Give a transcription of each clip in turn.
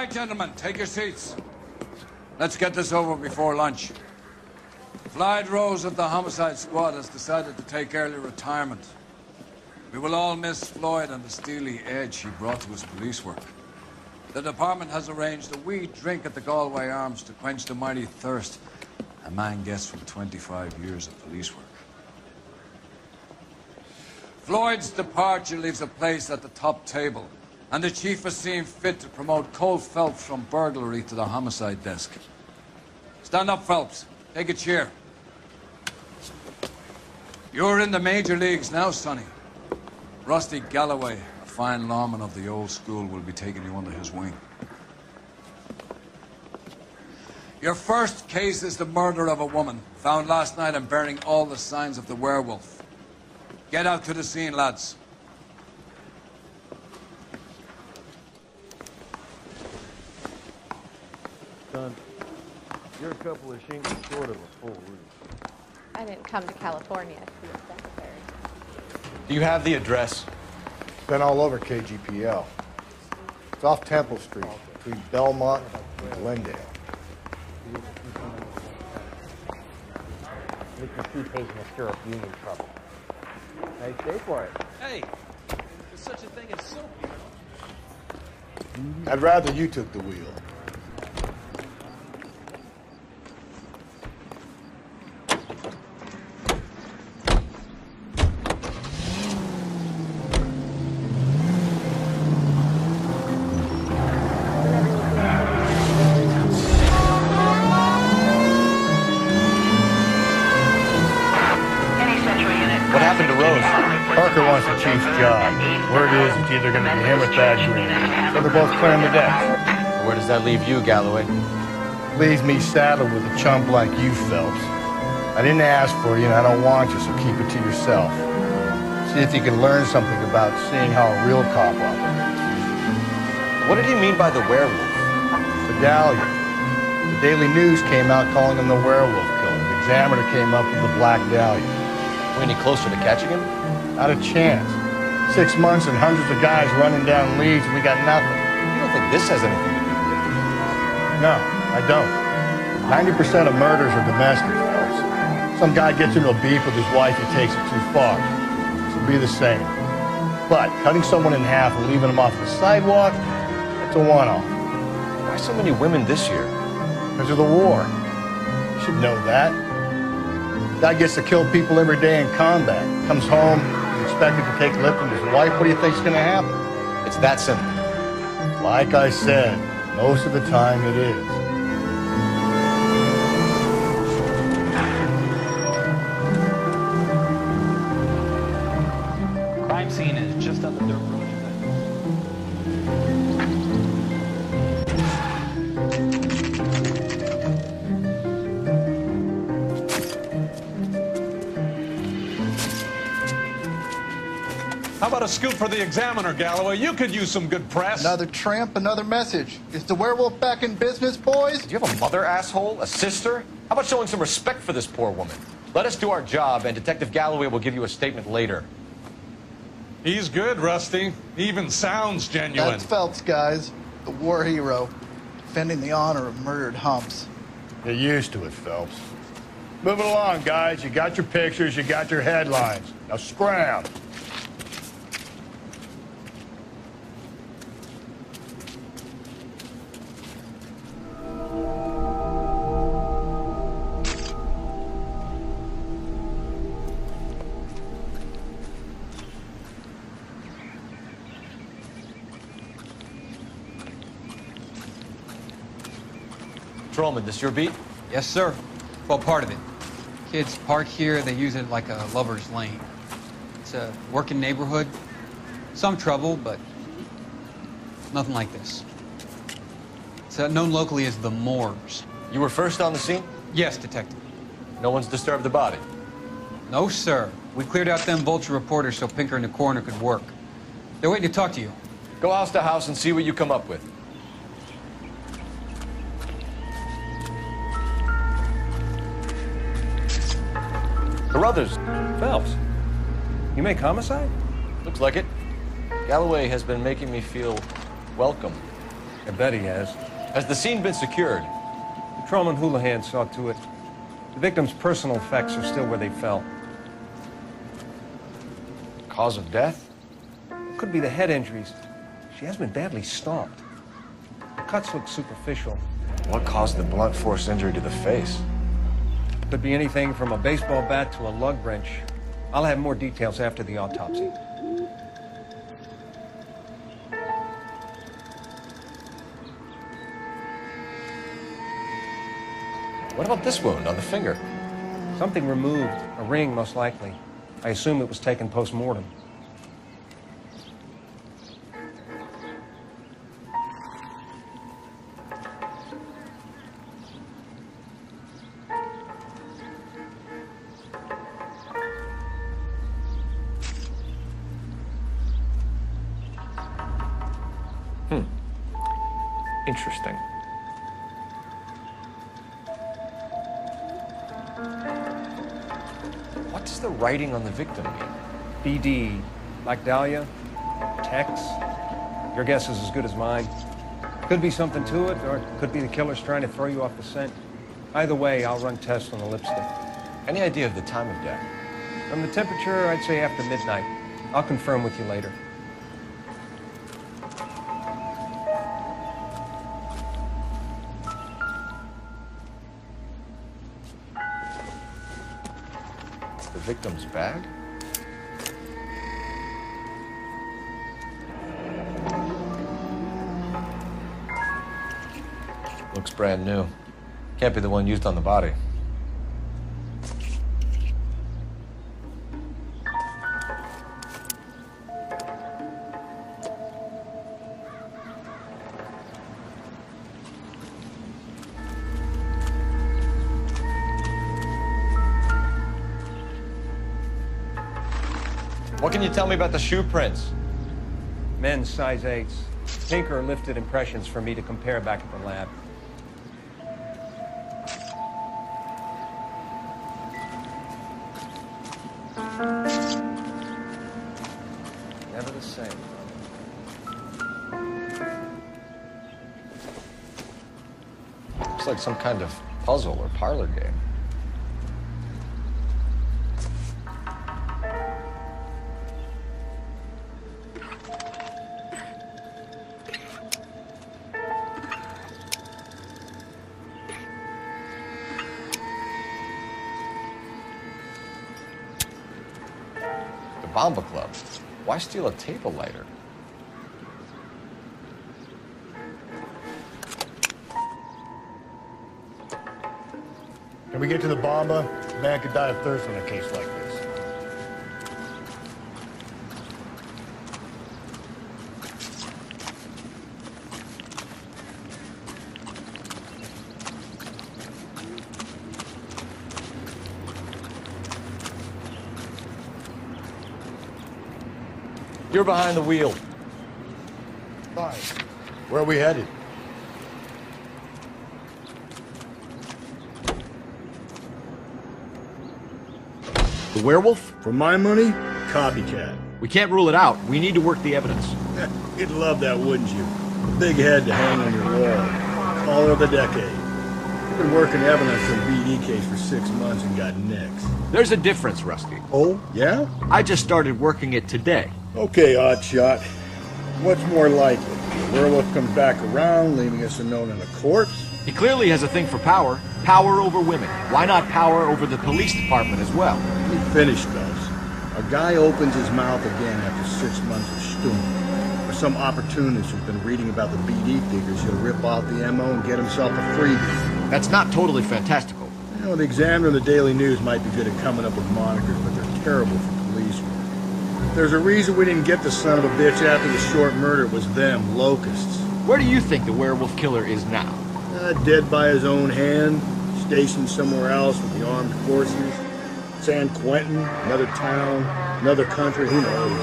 right, gentlemen, take your seats. Let's get this over before lunch. Floyd Rose of the homicide squad has decided to take early retirement. We will all miss Floyd and the steely edge he brought to his police work. The department has arranged a wee drink at the Galway Arms to quench the mighty thirst a man gets from 25 years of police work. Floyd's departure leaves a place at the top table, and the chief has seen fit to promote Cole Phelps from burglary to the homicide desk. Stand up, Phelps. Take a cheer. You're in the major leagues now, Sonny. Rusty Galloway, a fine lawman of the old school, will be taking you under his wing. Your first case is the murder of a woman, found last night and bearing all the signs of the werewolf. Get out to the scene, lads. Son, you're a couple of shingles short of a full roof. I didn't come to California to be a secretary. Do you have the address? Been all over KGPL. It's off Temple Street, between Belmont and Glendale. Make your tea patient a stir up union trouble. Hey, stay for it. Hey, there's such a thing as soap, you know? I'd rather you took the wheel. Parker wants the chief's job. Word is it's either going to be him or Thad Green. So they're both clearing the decks. Where does that leave you, Galloway? Leaves me saddled with a chump like you, Phelps. I didn't ask for you and I don't want you, so keep it to yourself. See if you can learn something about seeing how a real cop operates. What did he mean by the werewolf? Medallion. The Daily News came out calling him the werewolf killer. The Examiner came up with the Black Dahlia. Are we any closer to catching him? Not a chance. 6 months and hundreds of guys running down leads and we got nothing. You don't think this has anything to do with it? No, I don't. 90% of murders are domestic, Phelps. Some guy gets into a beef with his wife, he takes it too far. So be the same. But cutting someone in half and leaving them off the sidewalk, that's a one-off. Why so many women this year? Because of the war. You should know that. Guy gets to kill people every day in combat. Comes home, he's expected to take lip from his wife. What do you think's gonna happen? It's that simple. Like I said, most of the time it is. Crime scene is just up the dirt road. How about a scoop for the Examiner, Galloway? You could use some good press. Another tramp, another message. Is the werewolf back in business, boys? Do you have a mother, asshole? A sister? How about showing some respect for this poor woman? Let us do our job, and Detective Galloway will give you a statement later. He's good, Rusty. He even sounds genuine. That's Phelps, guys. The war hero. Defending the honor of murdered humps. Get used to it, Phelps. Moving along, guys. You got your pictures, you got your headlines. Now scram. Patrolman, this your beat? Yes, sir. Well, part of it. Kids park here, they use it like a lover's lane. It's a working neighborhood. Some trouble, but nothing like this. It's known locally as the Moors. You were first on the scene? Yes, Detective. No one's disturbed the body? No, sir. We cleared out them vulture reporters so Pinker and the coroner could work. They're waiting to talk to you. Go house to house and see what you come up with. Carruthers. Phelps, you make homicide? Looks like it. Galloway has been making me feel welcome. I bet he has. Has the scene been secured? Patrolman Houlihan saw to it. The victim's personal effects are still where they fell. Cause of death? Could be the head injuries. She has been badly stalked. The cuts look superficial. What caused the blunt force injury to the face? Could be anything from a baseball bat to a lug wrench. I'll have more details after the autopsy. What about this wound on the finger? Something removed. A ring, most likely. I assume it was taken post-mortem. Interesting. What does the writing on the victim mean? BD. Like Dahlia? Tex? Your guess is as good as mine. Could be something to it, or it could be the killer's trying to throw you off the scent. Either way, I'll run tests on the lipstick. Any idea of the time of death? From the temperature, I'd say after midnight. I'll confirm with you later. The victim's bag? Looks brand new. Can't be the one used on the body. What can you tell me about the shoe prints? Men's size 8s. Tinker lifted impressions for me to compare back at the lab. Never the same. Looks like some kind of puzzle or parlor game. Bomba Club. Why steal a table lighter? Can we get to the Bomba? A man could die of thirst in a case like this. You're behind the wheel. Fine. Where are we headed? The werewolf? For my money, copycat. We can't rule it out. We need to work the evidence. You'd love that, wouldn't you? A big head to hang on your wall. Caller of the decade. You've been working evidence for a BD case for 6 months and got nicks. There's a difference, Rusty. Oh, yeah? I just started working it today. Okay, Oddshot. What's more likely? The werewolf comes back around, leaving us unknown in a corpse? He clearly has a thing for power. Power over women. Why not power over the police department as well? Let me finish, Gus. A guy opens his mouth again after 6 months of stewing. Or some opportunist who's been reading about the BD figures, he'll rip off the MO and get himself a freebie. That's not totally fantastical. You know, the Examiner and the Daily News might be good at coming up with monikers, but they're terrible for police work. There's a reason we didn't get the son of a bitch after the short murder. It was them, locusts. Where do you think the werewolf killer is now? Dead by his own hand, stationed somewhere else with the armed forces. San Quentin, another town, another country, who knows?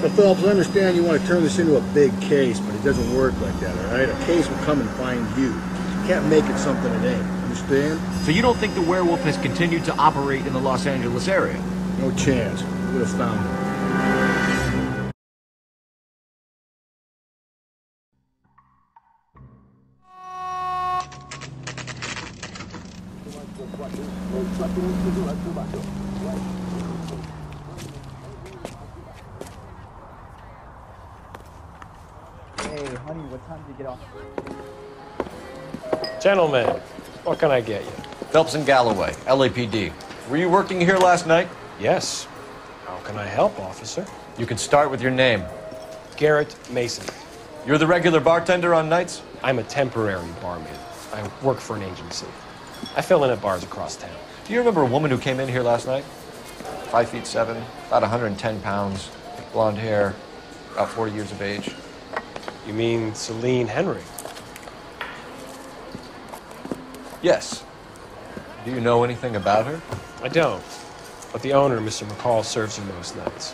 So, Phelps, I understand you want to turn this into a big case, but it doesn't work like that, all right? A case will come and find you. You can't make it something it ain't, understand? So you don't think the werewolf has continued to operate in the Los Angeles area? No chance. We would have found him. Hey, honey, what time did you get off? Gentlemen, what can I get you? Phelps and Galloway, LAPD. Were you working here last night? Yes. How can I help, officer? You can start with your name. Garrett Mason. You're the regular bartender on nights? I'm a temporary barman. I work for an agency. I fill in at bars across town. Do you remember a woman who came in here last night? 5'7", about 110 pounds, blonde hair, about 40 years of age. You mean Celine Henry? Yes. Do you know anything about her? I don't. But the owner, Mr. McCall, serves her most nights.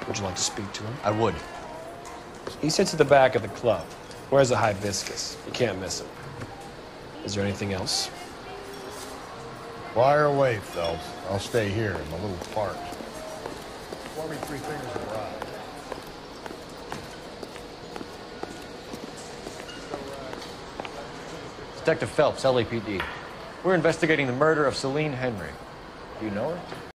Would you like to speak to him? I would. He sits at the back of the club. Wears a hibiscus. You can't miss him. Is there anything else? Fire away, Phelps. I'll stay here in my little park. Pour me 3 fingers of rye. Detective Phelps, LAPD. We're investigating the murder of Celine Henry. Do you know her?